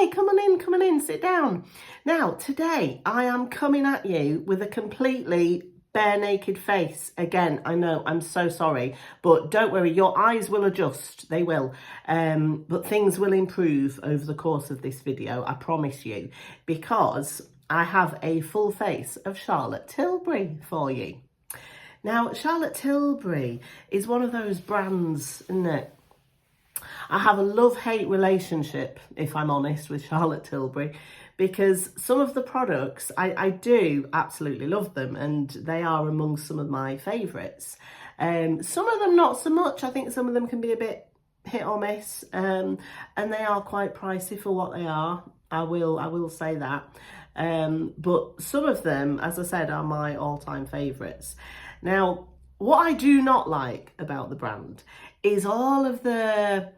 hi, come on in, sit down. Now, today I am coming at you with a completely bare naked face. Again, I know, I'm so sorry, but don't worry, your eyes will adjust, they will. But things will improve over the course of this video, I promise you, because I have a full face of Charlotte Tilbury for you. Now, Charlotte Tilbury is one of those brands, isn't it? I have a love-hate relationship, if I'm honest, with Charlotte Tilbury, because some of the products, I do absolutely love them, and they are among some of my favourites. Some of them not so much. I think some of them can be a bit hit or miss, and they are quite pricey for what they are. I will say that. But some of them, as I said, are my all-time favourites. Now, what I do not like about the brand is all of the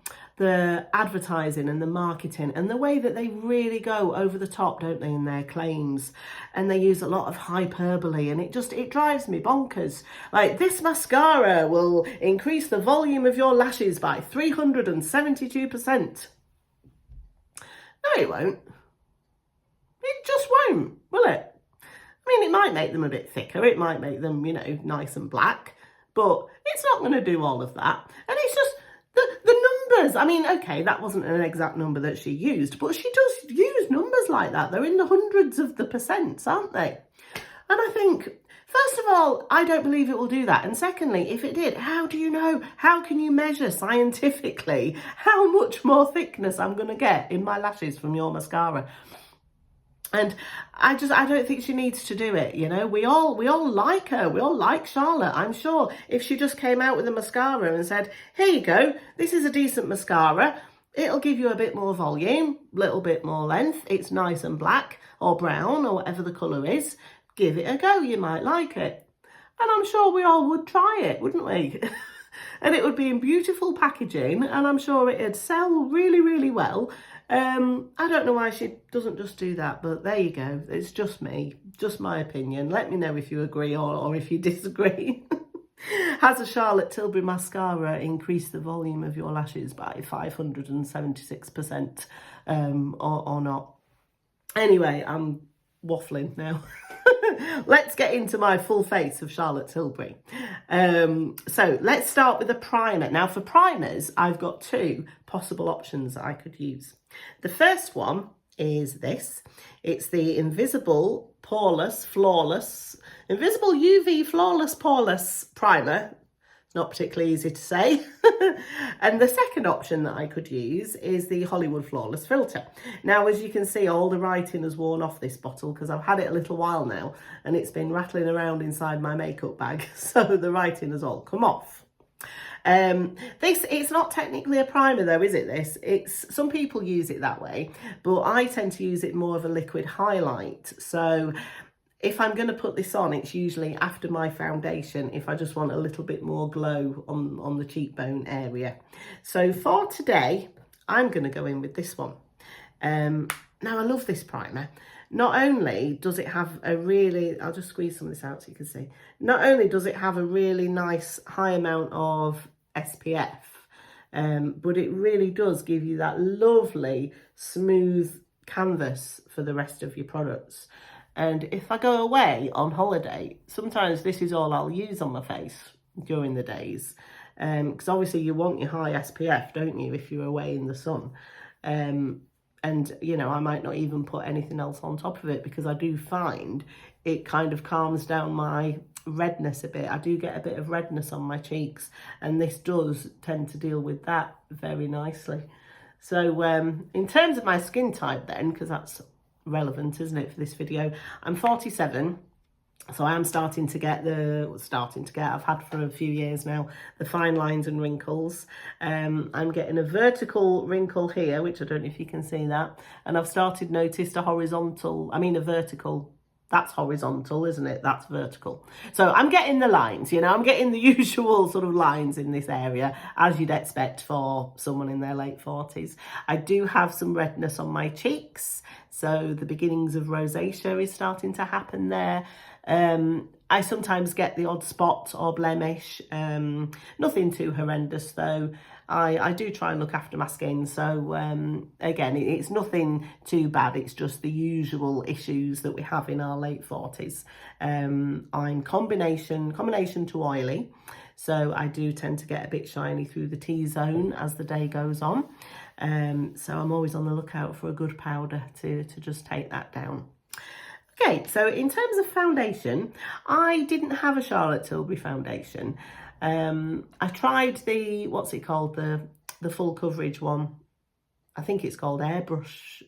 advertising and the marketing and the way that they really go over the top, don't they, in their claims, and they use a lot of hyperbole, and it drives me bonkers. Like, this mascara will increase the volume of your lashes by 372%. No, it won't. It just won't, will it? I mean, it might make them a bit thicker, it might make them, you know, nice and black, but it's not going to do all of that. And it's just the numbers. I mean, okay, that wasn't an exact number that she used, but she does use numbers like that. They're in the hundreds of the percents, aren't they? And I think, first of all, I don't believe it will do that. And secondly, if it did, how do you know? How can you measure scientifically how much more thickness I'm going to get in my lashes from your mascara? And I don't think she needs to do it, you know. We all like her. We all like Charlotte. I'm sure if she just came out with a mascara and said, here you go, this is a decent mascara, it'll give you a bit more volume, a little bit more length, it's nice and black or brown or whatever the colour is, give it a go, you might like it. And I'm sure we all would try it, wouldn't we? And it would be in beautiful packaging, and I'm sure it'd sell really, really well. I don't know why she doesn't just do that, but there you go. It's just me, just my opinion. Let me know if you agree or if you disagree. Has a Charlotte Tilbury mascara increased the volume of your lashes by 576% or not? Anyway, I'm waffling now. Let's get into my full face of Charlotte Tilbury. So let's start with a primer. Now, for primers, I've got two possible options that I could use. The first one is this. It's the Invisible Invisible UV Flawless Poreless Primer. It's not particularly easy to say. And the second option that I could use is the Hollywood Flawless Filter. Now, as you can see, all the writing has worn off this bottle because I've had it a little while now, and it's been rattling around inside my makeup bag. So the writing has all come off. It's not technically a primer though, is it? Some people use it that way, but I tend to use it more of a liquid highlight. So if I'm going to put this on, it's usually after my foundation, if I just want a little bit more glow on the cheekbone area. So for today, I'm going to go in with this one. Now, I love this primer. Not only does it have a really, I'll just squeeze some of this out so you can see. Not only does it have a really nice high amount of SPF, but it really does give you that lovely smooth canvas for the rest of your products. And if I go away on holiday, sometimes this is all I'll use on my face during the days. Because obviously you want your high SPF, don't you, if you're away in the sun. And, you know, I might not even put anything else on top of it because I do find it kind of calms down my redness a bit. I do get a bit of redness on my cheeks, and this does tend to deal with that very nicely. So in terms of my skin type then, because that's relevant, isn't it, for this video, I'm 47. So I am starting to get I've had for a few years now, the fine lines and wrinkles. I'm getting a vertical wrinkle here, which I don't know if you can see that. And I've started noticed a vertical. That's horizontal, isn't it? That's vertical. So I'm getting the lines, you know, I'm getting the usual sort of lines in this area, as you'd expect for someone in their late 40s. I do have some redness on my cheeks. So the beginnings of rosacea is starting to happen there. I sometimes get the odd spot or blemish, nothing too horrendous though. I do try and look after my skin. So again, it's nothing too bad. It's just the usual issues that we have in our late 40s. I'm combination to oily. So I do tend to get a bit shiny through the T-zone as the day goes on. So I'm always on the lookout for a good powder to just take that down. Okay, so in terms of foundation, I didn't have a Charlotte Tilbury foundation. I tried the, what's it called, the full coverage one. I think it's called Airbrush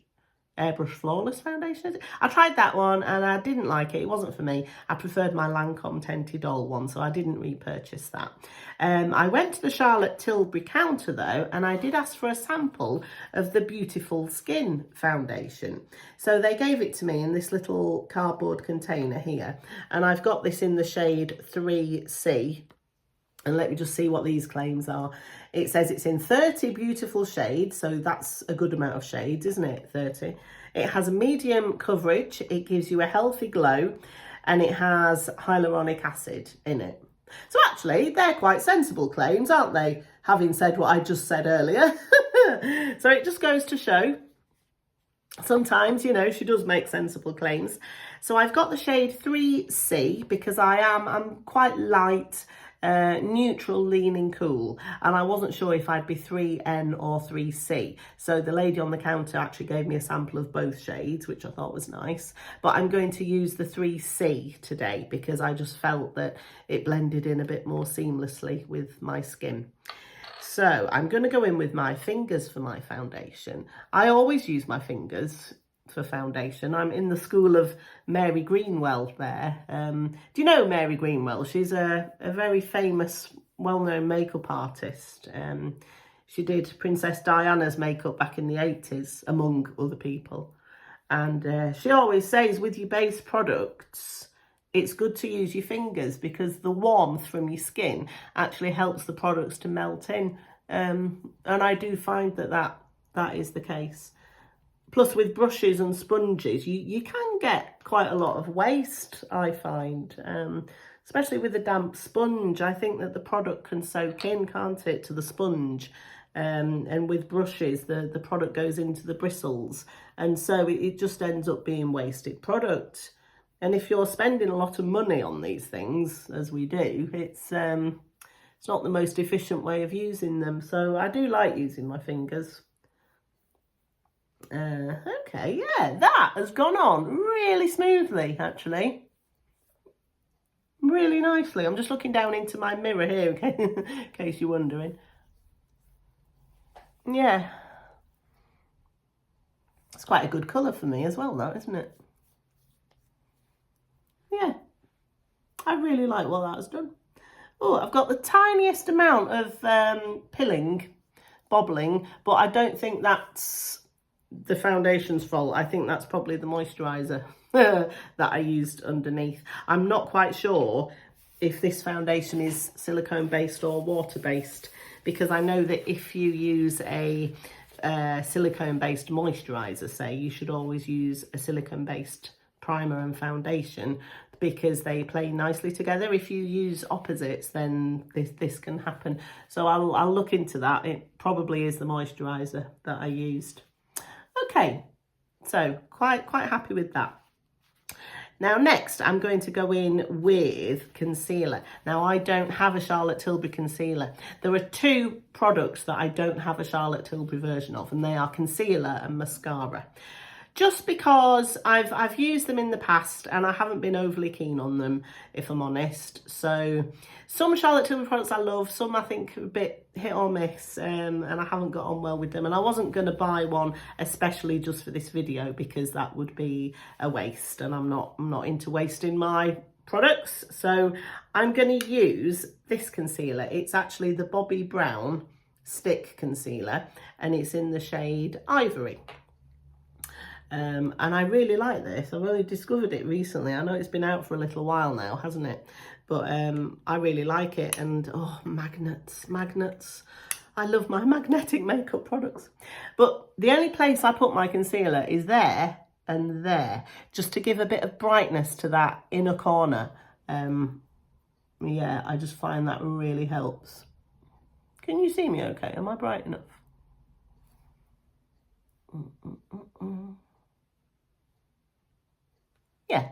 Flawless Foundation. I tried that one and I didn't like it. It wasn't for me. I preferred my Lancome Tinted Doll one, so I didn't repurchase that. I went to the Charlotte Tilbury counter though, and I did ask for a sample of the Beautiful Skin foundation. So they gave it to me in this little cardboard container here, and I've got this in the shade 3C. And let me just see what these claims are. It says it's in 30 beautiful shades, so that's a good amount of shades, isn't it? 30. It has a medium coverage, it gives you a healthy glow, and it has hyaluronic acid in it. So actually, they're quite sensible claims, aren't they? Having said what I just said earlier. So it just goes to show, sometimes, you know, she does make sensible claims. So I've got the shade 3C because I'm quite light, neutral leaning cool, and I wasn't sure if I'd be 3N or 3C. So the lady on the counter actually gave me a sample of both shades, which I thought was nice. But I'm going to use the 3C today because I just felt that it blended in a bit more seamlessly with my skin. So I'm going to go in with my fingers for my foundation. I always use my fingers for foundation. I'm in the school of Mary Greenwell there. Do you know Mary Greenwell? She's a very famous, well-known makeup artist. She did Princess Diana's makeup back in the 80s, among other people. And she always says with your base products, it's good to use your fingers because the warmth from your skin actually helps the products to melt in. And I do find that is the case. Plus with brushes and sponges, you can get quite a lot of waste, I find. Especially with a damp sponge, I think that the product can soak in, can't it, to the sponge. And with brushes, the product goes into the bristles. And so it just ends up being wasted product. And if you're spending a lot of money on these things, as we do, it's not the most efficient way of using them. So I do like using my fingers. Okay, yeah, that has gone on really smoothly, actually. Really nicely. I'm just looking down into my mirror here, okay, in case you're wondering. Yeah. It's quite a good colour for me as well, though, isn't it? Yeah. I really like what that has done. Oh, I've got the tiniest amount of bobbling, but I don't think that's the foundation's fault. I think that's probably the moisturiser that I used underneath. I'm not quite sure if this foundation is silicone based or water based, because I know that if you use a silicone based moisturiser, say, you should always use a silicone based primer and foundation because they play nicely together. If you use opposites, then this can happen. So I'll look into that. It probably is the moisturiser that I used. Okay, so quite happy with that. Now next, I'm going to go in with concealer. Now I don't have a Charlotte Tilbury concealer. There are two products that I don't have a Charlotte Tilbury version of, and they are concealer and mascara. Just because I've used them in the past and I haven't been overly keen on them, if I'm honest. So some Charlotte Tilbury products I love, some I think a bit hit or miss, and I haven't got on well with them. And I wasn't going to buy one especially just for this video because that would be a waste, and I'm not into wasting my products. So I'm going to use this concealer. It's actually the Bobbi Brown Stick Concealer, and it's in the shade Ivory. And I really like this. I've only discovered it recently. I know it's been out for a little while now, hasn't it? But I really like it. And oh, magnets. I love my magnetic makeup products. But the only place I put my concealer is there and there, just to give a bit of brightness to that inner corner. Yeah, I just find that really helps. Can you see me okay? Am I bright enough? Yeah,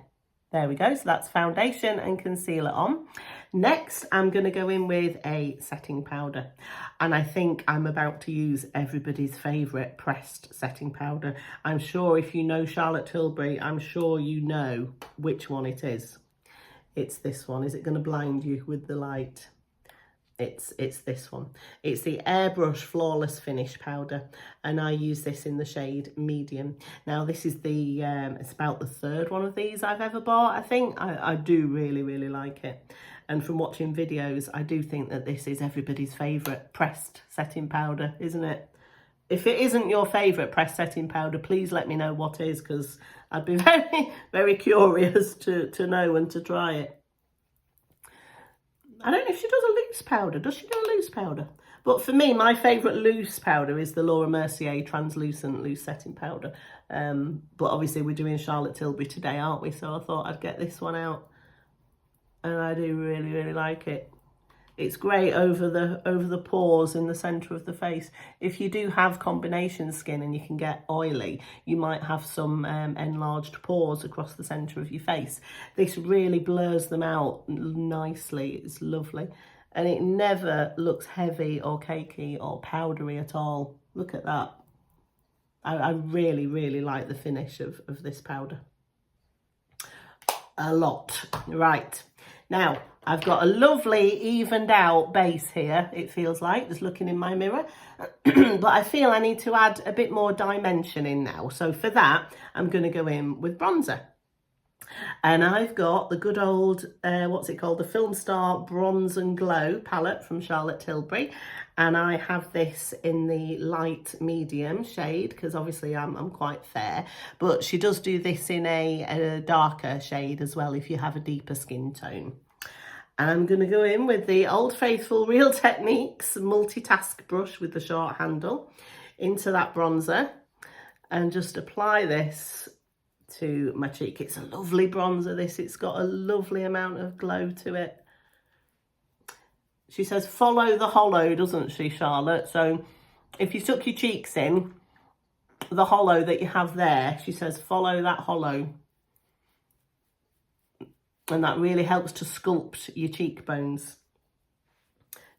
there we go. So that's foundation and concealer on. Next, I'm going to go in with a setting powder. And I think I'm about to use everybody's favourite pressed setting powder. I'm sure if you know Charlotte Tilbury, I'm sure you know which one it is. It's this one. Is it going to blind you with the light? It's this one. It's the Airbrush Flawless Finish Powder, and I use this in the shade medium. Now this is the it's about the third one of these I've ever bought. I think I do really like it, and from watching videos I do think that this is everybody's favorite pressed setting powder, isn't it? If it isn't your favorite pressed setting powder, please let me know what is, because I'd be very curious to know and to try it. I don't know if she does a loose powder. Does she do a loose powder? But for me, my favourite loose powder is the Laura Mercier translucent loose setting powder. But obviously we're doing Charlotte Tilbury today, aren't we? So I thought I'd get this one out. And I do really like it. It's great over the pores in the centre of the face. If you do have combination skin and you can get oily, you might have some enlarged pores across the centre of your face. This really blurs them out nicely. It's lovely. And it never looks heavy or cakey or powdery at all. Look at that. I really like the finish of this powder. A lot. Right. Now, I've got a lovely evened out base here, it feels like, just looking in my mirror. But I feel I need to add a bit more dimension in now. So for that, I'm going to go in with bronzer. And I've got the good old, what's it called? The Film Star Bronze and Glow palette from Charlotte Tilbury. And I have this in the light medium shade, because obviously I'm quite fair. But she does do this in a darker shade as well, if you have a deeper skin tone. And I'm going to go in with the Old Faithful Real Techniques multitask brush with the short handle into that bronzer, and just apply this to my cheek. It's a lovely bronzer, this. It's got a lovely amount of glow to it. She says follow the hollow, doesn't she, Charlotte? So if you tuck your cheeks in, the hollow that you have there, she says follow that hollow. And that really helps to sculpt your cheekbones.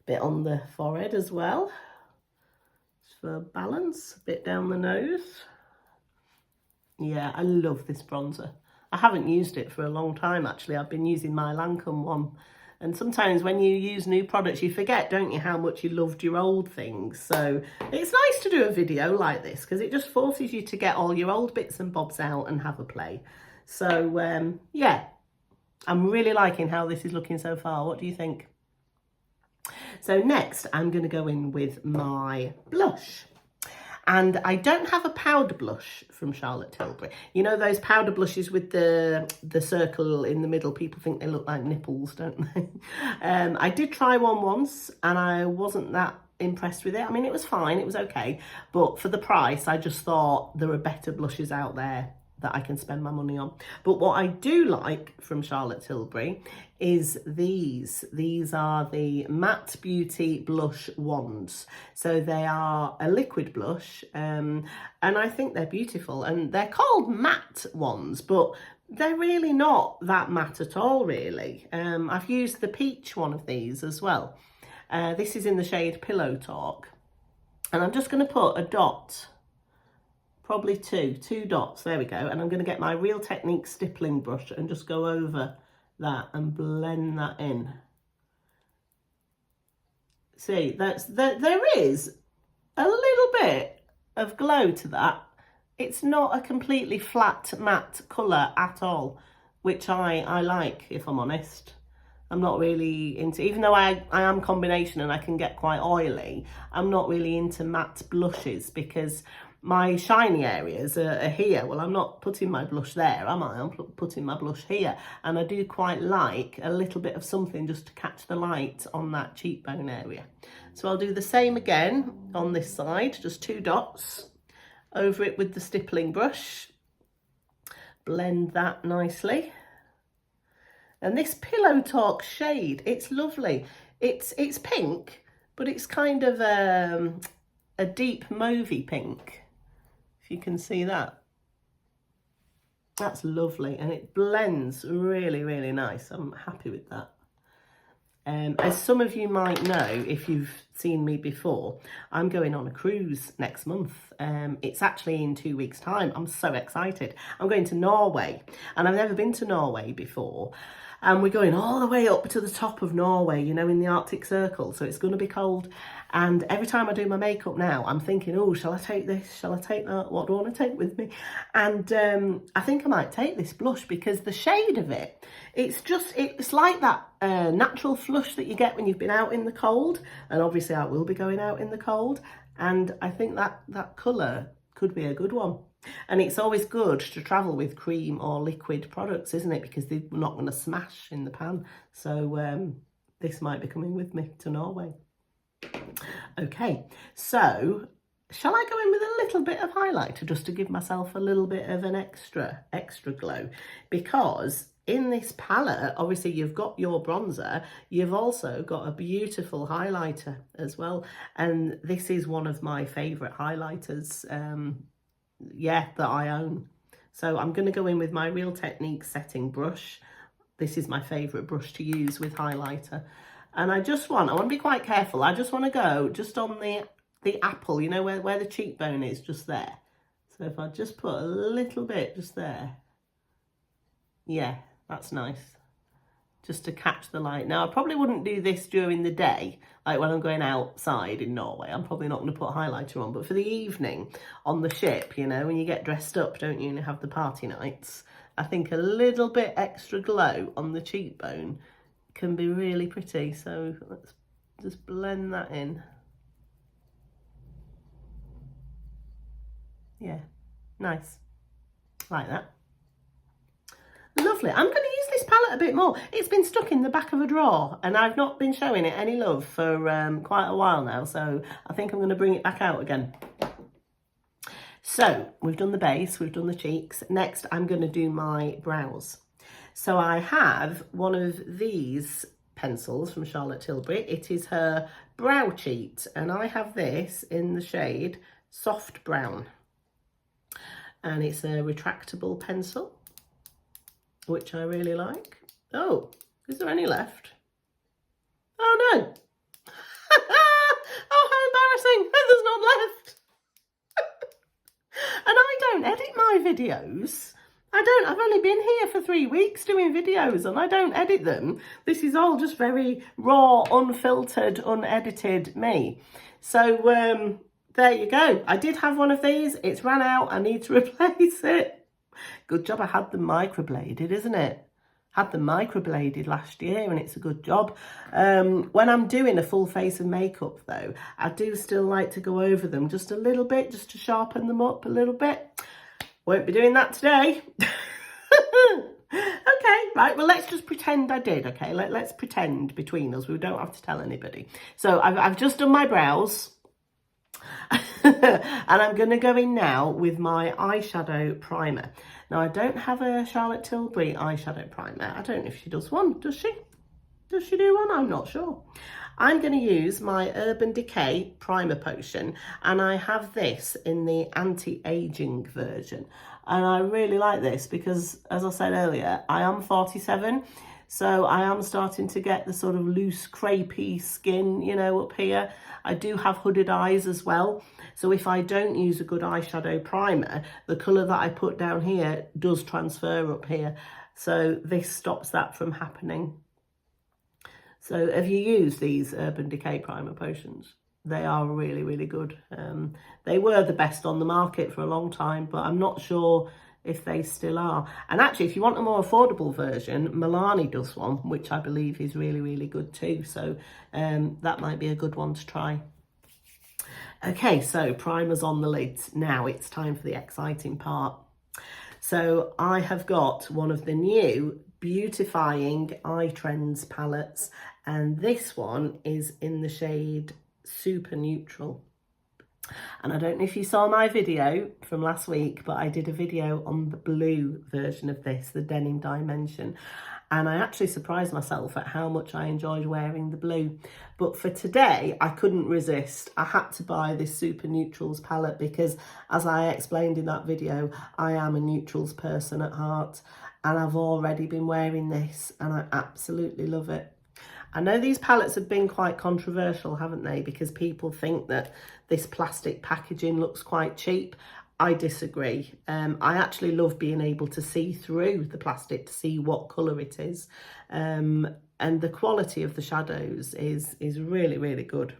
Bit on the forehead as well, just for balance. A bit down the nose. Yeah, I love this bronzer. I haven't used it for a long time, actually. I've been using my Lancome one. And sometimes when you use new products, you forget, don't you, how much you loved your old things. So it's nice to do a video like this, because it just forces you to get all your old bits and bobs out and have a play. So, yeah. I'm really liking how this is looking so far. What do you think? So next, I'm going to go in with my blush. And I don't have a powder blush from Charlotte Tilbury. You know those powder blushes with the circle in the middle? People think they look like nipples, don't they? I did try one once and I wasn't that impressed with it. I mean, it was fine. It was okay. But for the price, I just thought there are better blushes out there that I can spend my money on. But what I do like from Charlotte Tilbury is these. These are the Matte Beauty Blush Wands. So they are a liquid blush, and I think they're beautiful. And they're called matte wands, but they're really not that matte at all, really. I've used the peach one of these as well. This is in the shade Pillow Talk. And I'm just going to put a dot, probably two dots, there we go. And I'm going to get my Real Techniques stippling brush and just go over that and blend that in. See, there is a little bit of glow to that. It's not a completely flat matte colour at all, which I like, if I'm honest. I'm not really into, even though I am combination and I can get quite oily, I'm not really into matte blushes, because my shiny areas are here. Well, I'm not putting my blush there, am I? I'm putting my blush here. And I do quite like a little bit of something just to catch the light on that cheekbone area. So I'll do the same again on this side, just 2 dots over it with the stippling brush. Blend that nicely. And this Pillow Talk shade, it's lovely. It's pink, but it's kind of a deep mauvey pink, if you can see that. That's lovely, and it blends really, really nice. I'm happy with that. As some of you might know, if you've seen me before, I'm going on a cruise next month. It's actually in 2 weeks' time. I'm so excited. I'm going to Norway, and I've never been to Norway before. And we're going all the way up to the top of Norway, you know, in the Arctic Circle. So it's going to be cold. And every time I do my makeup now, I'm thinking, oh, shall I take this? Shall I take that? What do I want to take with me? And I think I might take this blush because the shade of it, it's like that natural flush that you get when you've been out in the cold. And obviously I will be going out in the cold. And I think that colour could be a good one. And it's always good to travel with cream or liquid products, isn't it? Because they're not going to smash in the pan. So this might be coming with me to Norway. Okay, so shall I go in with a little bit of highlighter just to give myself a little bit of an extra glow? Because in this palette, obviously you've got your bronzer, you've also got a beautiful highlighter as well. And this is one of my favourite highlighters, that I own. So I'm going to go in with my Real Technique setting brush. This is my favourite brush to use with highlighter. And I want to be quite careful. I just want to go just on the apple, you know, where the cheekbone is, just there. So if I just put a little bit just there. Yeah, that's nice. Just to catch the light. Now, I probably wouldn't do this during the day, like when I'm going outside in Norway. I'm probably not going to put highlighter on. But for the evening on the ship, you know, when you get dressed up, don't you, and have the party nights, I think a little bit extra glow on the cheekbone can be really pretty. So let's just blend that in. Yeah, nice. Like that. Lovely. I'm going to use this palette a bit more. It's been stuck in the back of a drawer and I've not been showing it any love for quite a while now. So I think I'm going to bring it back out again. So we've done the base, we've done the cheeks. Next, I'm going to do my brows. So I have one of these pencils from Charlotte Tilbury. It is her Brow Cheat, and I have this in the shade Soft Brown. And it's a retractable pencil, which I really like. Oh, is there any left? Oh no. Oh, how embarrassing. There's none left. And I don't edit my videos. I've only been here for 3 weeks doing videos and I don't edit them. This is all just very raw, unfiltered, unedited me. So there you go. I did have one of these. It's ran out. I need to replace it. Good job I had them microbladed, isn't it? Had them microbladed last year and it's a good job. When I'm doing a full face of makeup though, I do still like to go over them just a little bit, just to sharpen them up a little bit. Won't be doing that today. Okay, right, well, let's just pretend I did, okay? Let's pretend between us. We don't have to tell anybody. So I've just done my brows. And I'm going to go in now with my eyeshadow primer. Now, I don't have a Charlotte Tilbury eyeshadow primer. I don't know if she does one, does she? Does she do one? I'm not sure. I'm going to use my Urban Decay Primer Potion, and I have this in the anti-aging version. And I really like this because, as I said earlier, I am 47, so I am starting to get the sort of loose, crepey skin, you know, up here. I do have hooded eyes as well, so if I don't use a good eyeshadow primer, the colour that I put down here does transfer up here. So this stops that from happening. So have you used these Urban Decay Primer Potions? They are really, really good. They were the best on the market for a long time, but I'm not sure if they still are. And actually, if you want a more affordable version, Milani does one, which I believe is really, really good too. So that might be a good one to try. Okay, so primers on the lids. Now it's time for the exciting part. So I have got one of the new Beautifying Eye Trends palettes, and this one is in the shade Super Neutral. And I don't know if you saw my video from last week, but I did a video on the blue version of this, the Denim Dimension. and I actually surprised myself at how much I enjoyed wearing the blue. But for today, I couldn't resist. I had to buy this Super Neutrals palette because, as I explained in that video, I am a neutrals person at heart, and I've already been wearing this and I absolutely love it. I know these palettes have been quite controversial, haven't they? Because people think that this plastic packaging looks quite cheap. I disagree. I actually love being able to see through the plastic to see what colour it is. And the quality of the shadows is really, really good.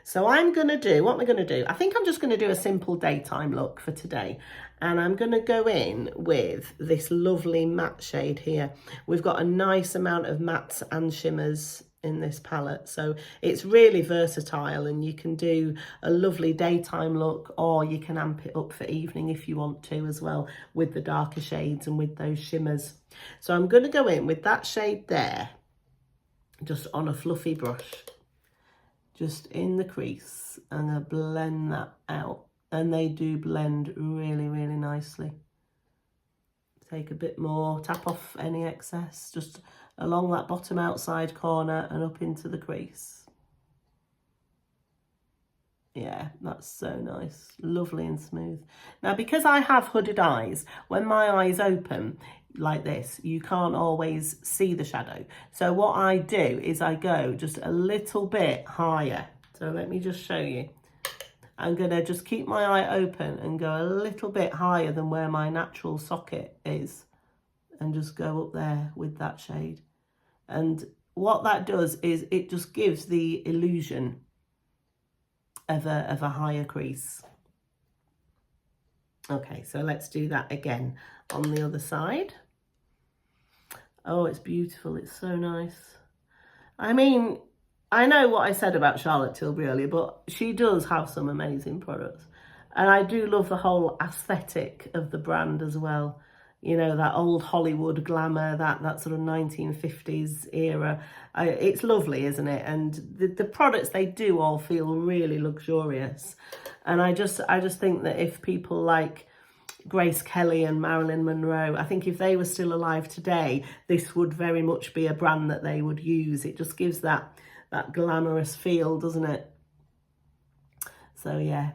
So I'm going to do, what am I going to do? I think I'm just going to do a simple daytime look for today. And I'm going to go in with this lovely matte shade here. We've got a nice amount of mattes and shimmers in this palette, so it's really versatile, and you can do a lovely daytime look, or you can amp it up for evening if you want to as well, with the darker shades and with those shimmers. So I'm going to go in with that shade there, just on a fluffy brush, just in the crease, and I blend that out, and they do blend really, really nicely. Take a bit more, tap off any excess, just along that bottom outside corner and up into the crease. Yeah, that's so nice, lovely and smooth. Now, because I have hooded eyes, when my eyes open like this, you can't always see the shadow. So what I do is I go just a little bit higher. So let me just show you. I'm gonna just keep my eye open and go a little bit higher than where my natural socket is, and just go up there with that shade. And what that does is it just gives the illusion of a higher crease. Okay, so let's do that again on the other side. Oh, it's beautiful, it's so nice. I mean, I know what I said about Charlotte Tilbury earlier, but she does have some amazing products. And I do love the whole aesthetic of the brand as well. You know, that old Hollywood glamour, that sort of 1950s era. It's lovely, isn't it? And the products, they do all feel really luxurious. And I just think that if people like Grace Kelly and Marilyn Monroe, I think if they were still alive today, this would very much be a brand that they would use. It just gives that glamorous feel, doesn't it? So yeah,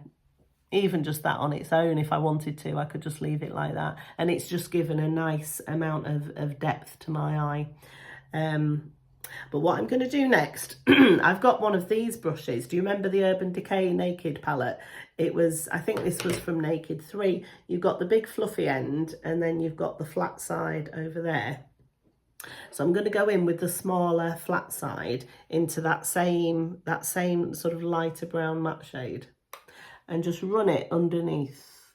even just that on its own, if I wanted to, I could just leave it like that. And it's just given a nice amount of depth to my eye. But what I'm going to do next, I've got one of these brushes. Do you remember the Urban Decay Naked palette? It was, I think this was from Naked 3. You've got the big fluffy end, and then you've got the flat side over there. So I'm going to go in with the smaller flat side into that same sort of lighter brown matte shade, and just run it underneath,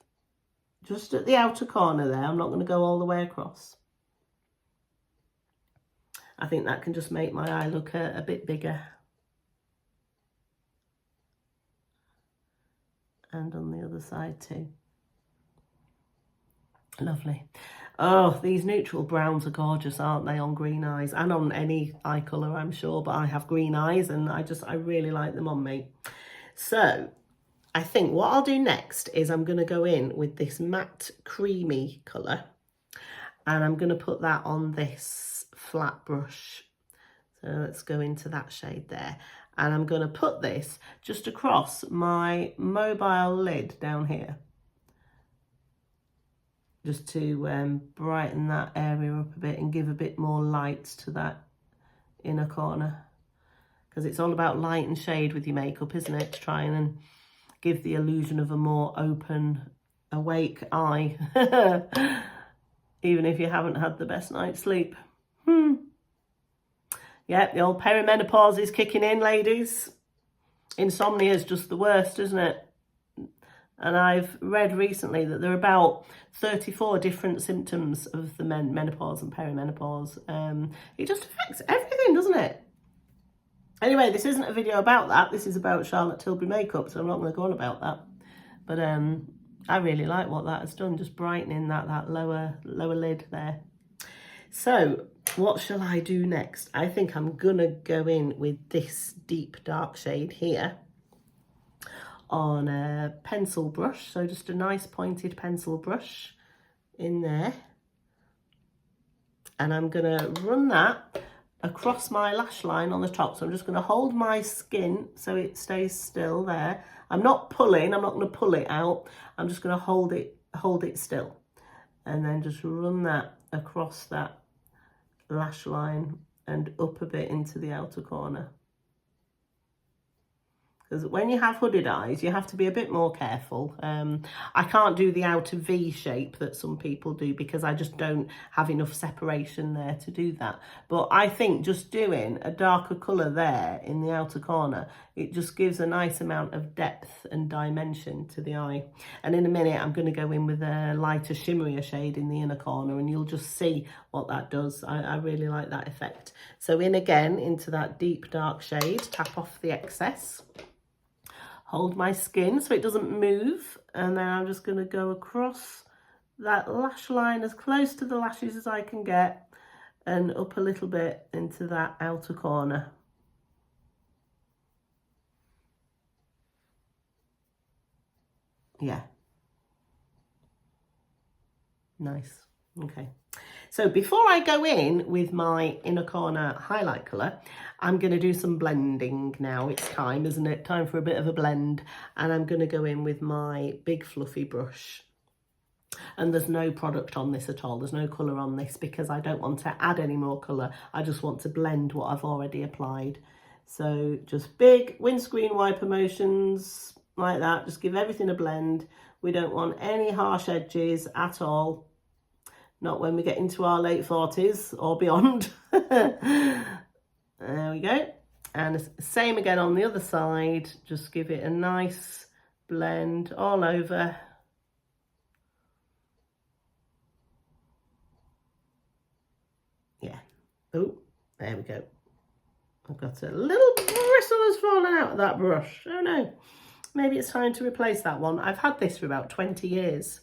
just at the outer corner there. I'm not going to go all the way across. I think that can just make my eye look a bit bigger. And on the other side too. Lovely. Oh, these neutral browns are gorgeous, aren't they, on green eyes, and on any eye colour, I'm sure, but I have green eyes and I really like them on me. So I think what I'll do next is I'm going to go in with this matte creamy colour, and I'm going to put that on this flat brush. So let's go into that shade there, and I'm going to put this just across my mobile lid down here, just to brighten that area up a bit and give a bit more light to that inner corner, because it's all about light and shade with your makeup, isn't it, to try and give the illusion of a more open, awake eye, even if you haven't had the best night's sleep. Yeah, the old perimenopause is kicking in, ladies. Insomnia is just the worst, isn't it? And I've read recently that there are about 34 different symptoms of the menopause and perimenopause. It just affects everything, doesn't it? Anyway, this isn't a video about that. This is about Charlotte Tilbury makeup, so I'm not going to go on about that. But I really like what that has done, just brightening that lower lid there. So what shall I do next? I think I'm going to go in with this deep dark shade here on a pencil brush. So just a nice pointed pencil brush in there. And I'm going to run that across my lash line on the top. So I'm just going to hold my skin so it stays still there. I'm not pulling, I'm not going to pull it out. I'm just going to hold it still. And then just run that across that lash line and up a bit into the outer corner. Because when you have hooded eyes, you have to be a bit more careful. I can't do the outer V shape that some people do because I just don't have enough separation there to do that. But I think just doing a darker colour there in the outer corner, it just gives a nice amount of depth and dimension to the eye. And in a minute, I'm going to go in with a lighter shimmerier shade in the inner corner and you'll just see what that does. I really like that effect. So in again into that deep dark shade, tap off the excess. Hold my skin so it doesn't move, and then I'm just going to go across that lash line as close to the lashes as I can get and up a little bit into that outer corner. Yeah. Nice. Okay. So before I go in with my inner corner highlight colour, I'm going to do some blending now. It's time, isn't it? Time for a bit of a blend. And I'm going to go in with my big fluffy brush. And there's no product on this at all. There's no colour on this because I don't want to add any more colour. I just want to blend what I've already applied. So just big windscreen wiper motions like that. Just give everything a blend. We don't want any harsh edges at all. Not when we get into our late 40s or beyond. There we go. And same again on the other side. Just give it a nice blend all over. Yeah. Oh, there we go. I've got a little bristle has fallen out of that brush. Oh no. Maybe it's time to replace that one. I've had this for about 20 years.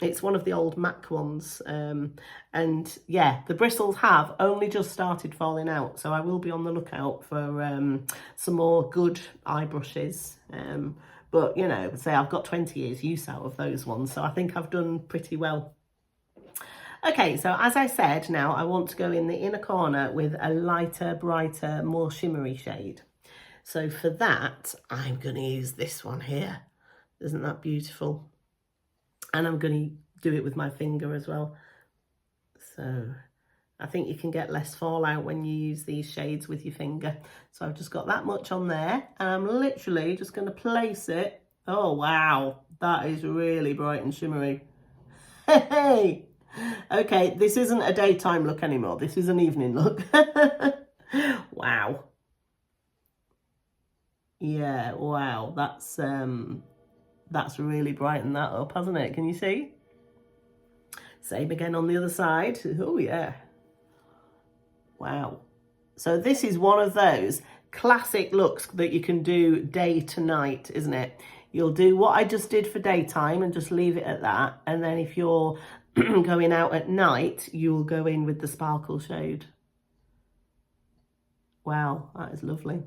It's one of the old MAC ones. And yeah, the bristles have only just started falling out. So I will be on the lookout for some more good eye brushes. But, you know, say I've got 20 years use out of those ones. So I think I've done pretty well. Okay, so as I said, now I want to go in the inner corner with a lighter, brighter, more shimmery shade. So for that, I'm going to use this one here. Isn't that beautiful? And I'm going to do it with my finger as well. So I think you can get less fallout when you use these shades with your finger. So I've just got that much on there. And I'm literally just going to place it. Oh, wow. That is really bright and shimmery. Hey! Okay, this isn't a daytime look anymore. This is an evening look. Wow. Yeah, wow. That's really brightened that up, hasn't it? Can you see? Same again on the other side. Oh, yeah. Wow. So this is one of those classic looks that you can do day to night, isn't it? You'll do what I just did for daytime and just leave it at that. And then if you're going out at night, you'll go in with the sparkle shade. Wow, that is lovely.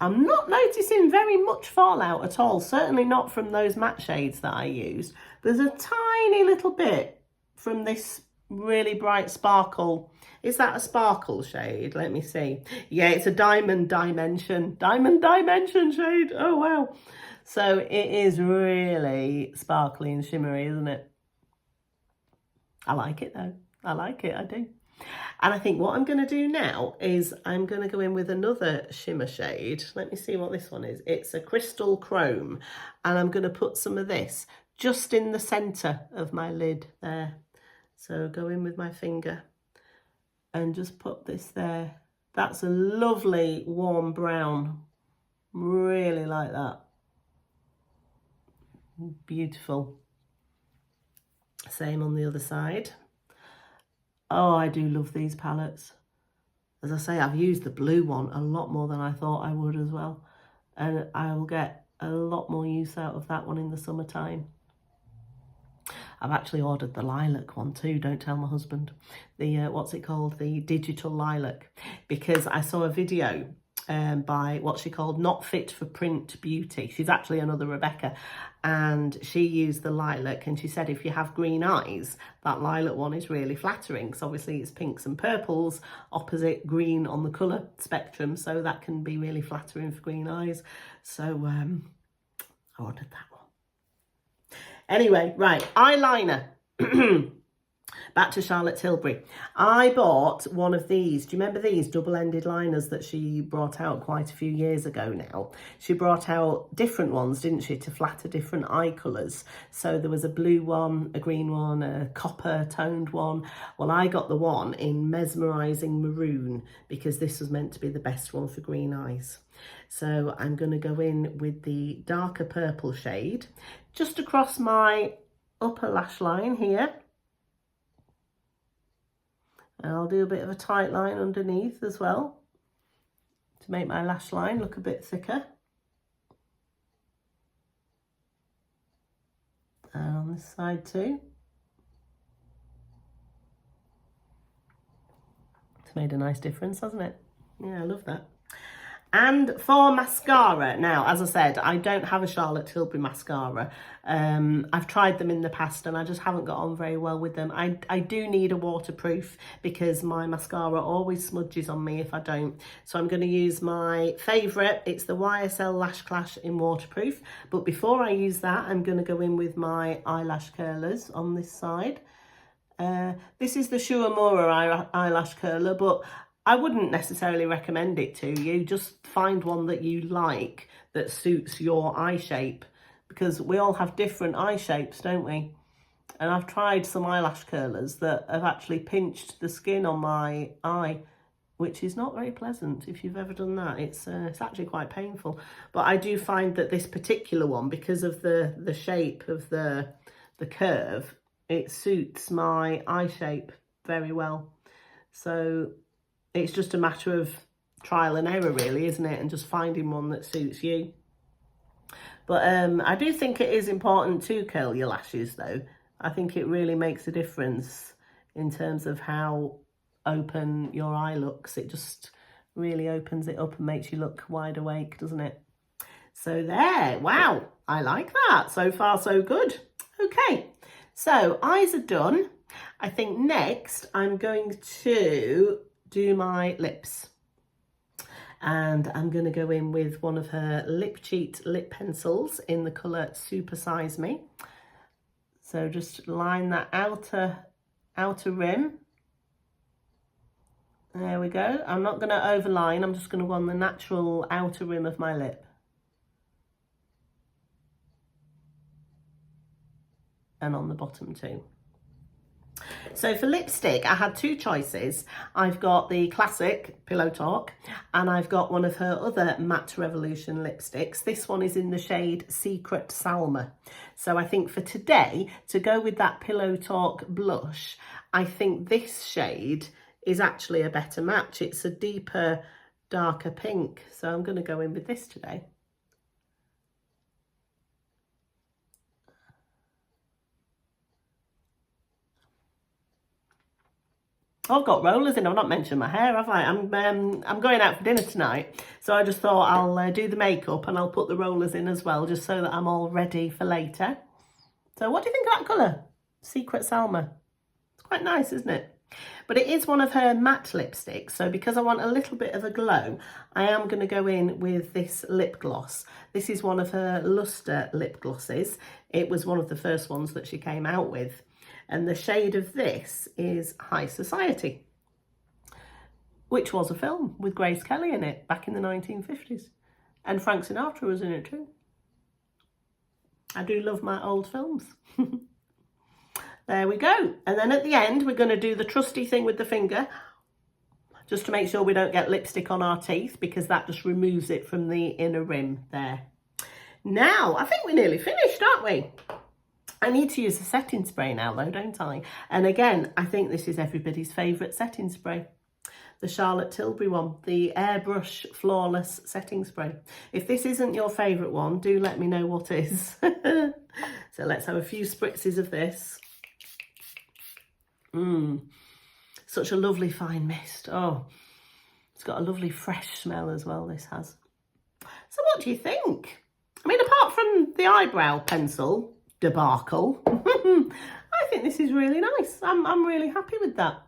I'm not noticing very much fallout at all, certainly not from those matte shades that I used. There's a tiny little bit from this really bright sparkle. Is that a sparkle shade? Let me see. Yeah, it's a diamond dimension shade. Oh, wow. So it is really sparkly and shimmery, isn't it? I like it though. I like it, I do. And I think what I'm going to do now is I'm going to go in with another shimmer shade. Let me see what this one is. It's a crystal chrome. And I'm going to put some of this just in the centre of my lid there. So go in with my finger and just put this there. That's a lovely warm brown. Really like that. Beautiful. Same on the other side. Oh, I do love these palettes. As I say, I've used the blue one a lot more than I thought I would as well. And I will get a lot more use out of that one in the summertime. I've actually ordered the lilac one too, don't tell my husband. The, what's it called? The digital lilac. Because I saw a video by what she called Not Fit for Print Beauty. She's actually another Rebecca, and she used the lilac, and she said if you have green eyes, that lilac one is really flattering, because obviously it's pinks and purples opposite green on the colour spectrum, so that can be really flattering for green eyes. So I ordered that one. Anyway, right, eyeliner. Back to Charlotte Tilbury. I bought one of these. Do you remember these double-ended liners that she brought out quite a few years ago now? She brought out different ones, didn't she, to flatter different eye colours. So there was a blue one, a green one, a copper toned one. Well, I got the one in mesmerising maroon because this was meant to be the best one for green eyes. So I'm going to go in with the darker purple shade just across my upper lash line here. And I'll do a bit of a tight line underneath as well to make my lash line look a bit thicker. And on this side too. It's made a nice difference, hasn't it? Yeah, I love that. And for mascara, now, as I said, I don't have a Charlotte Tilbury mascara. I've tried them in the past and I just haven't got on very well with them. I do need a waterproof because my mascara always smudges on me if I don't. So I'm going to use my favourite. It's the YSL Lash Clash in waterproof. But before I use that, I'm going to go in with my eyelash curlers on this side. This is the Shuamura eyelash curler, but I wouldn't necessarily recommend it to you. Just find one that you like that suits your eye shape, because we all have different eye shapes, don't we? And I've tried some eyelash curlers that have actually pinched the skin on my eye, which is not very pleasant. If you've ever done that, it's actually quite painful. But I do find that this particular one, because of the shape of the curve, it suits my eye shape very well. So it's just a matter of trial and error, really, isn't it? And just finding one that suits you. But I do think it is important to curl your lashes, though. I think it really makes a difference in terms of how open your eye looks. It just really opens it up and makes you look wide awake, doesn't it? So there, wow, I like that. So far, so good. Okay, so eyes are done. I think next I'm going to do my lips, and I'm going to go in with one of her Lip Cheat lip pencils in the colour Super Size Me. So just line that outer rim. There we go. I'm not going to overline, I'm just going to go on the natural outer rim of my lip. And on the bottom too. So for lipstick, I had two choices. I've got the classic Pillow Talk, and I've got one of her other Matte Revolution lipsticks. This one is in the shade Secret Salma. So I think for today, to go with that Pillow Talk blush, I think this shade is actually a better match. It's a deeper, darker pink. So I'm going to go in with this today. Oh, I've got rollers in. I've not mentioned my hair, have I? I'm going out for dinner tonight, so I just thought I'll do the makeup and I'll put the rollers in as well, just so that I'm all ready for later. So what do you think of that colour? Secret Salma. It's quite nice, isn't it? But it is one of her matte lipsticks, so because I want a little bit of a glow, I am going to go in with this lip gloss. This is one of her Luster lip glosses. It was one of the first ones that she came out with. And the shade of this is High Society, which was a film with Grace Kelly in it back in the 1950s. And Frank Sinatra was in it too. I do love my old films. There we go. And then at the end, we're going to do the trusty thing with the finger, just to make sure we don't get lipstick on our teeth, because that just removes it from the inner rim there. Now, I think we're nearly finished, aren't we? I need to use a setting spray now though, don't I? And again, I think this is everybody's favourite setting spray. The Charlotte Tilbury one, the Airbrush Flawless Setting Spray. If this isn't your favourite one, do let me know what is. So let's have a few spritzes of this. Such a lovely fine mist. Oh, It's got a lovely fresh smell as well, this has. So what do you think? I mean, apart from the eyebrow pencil debacle, I think this is really nice. I'm really happy with that.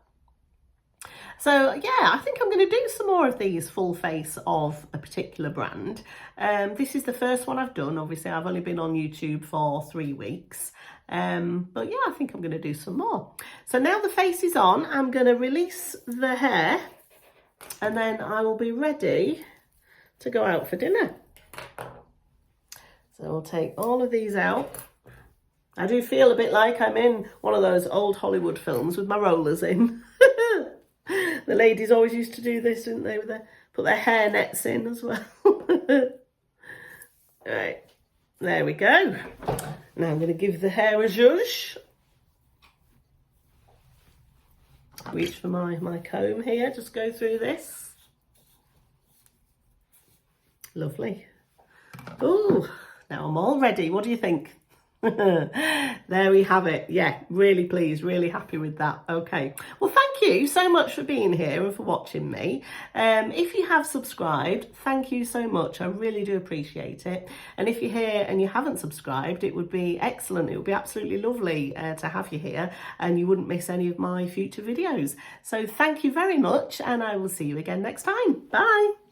So yeah, I think I'm going to do some more of these full face of a particular brand. This is the first one I've done. Obviously, I've only been on YouTube for 3 weeks. But yeah, I think I'm going to do some more. So now the face is on, I'm going to release the hair and then I will be ready to go out for dinner. So I'll take all of these out. I do feel a bit like I'm in one of those old Hollywood films with my rollers in. The ladies always used to do this, didn't they? Put their hair nets in as well. Right, there we go. Now I'm going to give the hair a zhuzh. Reach for my comb here, just go through this. Lovely. Ooh, now I'm all ready. What do you think? There we have it. Yeah, really pleased, really happy with that. Okay, well, thank you so much for being here and for watching me. If you have subscribed, thank you so much. I really do appreciate it. And if you're here and you haven't subscribed, it would be excellent. It would be absolutely lovely to have you here and you wouldn't miss any of my future videos. So thank you very much and I will see you again next time. Bye.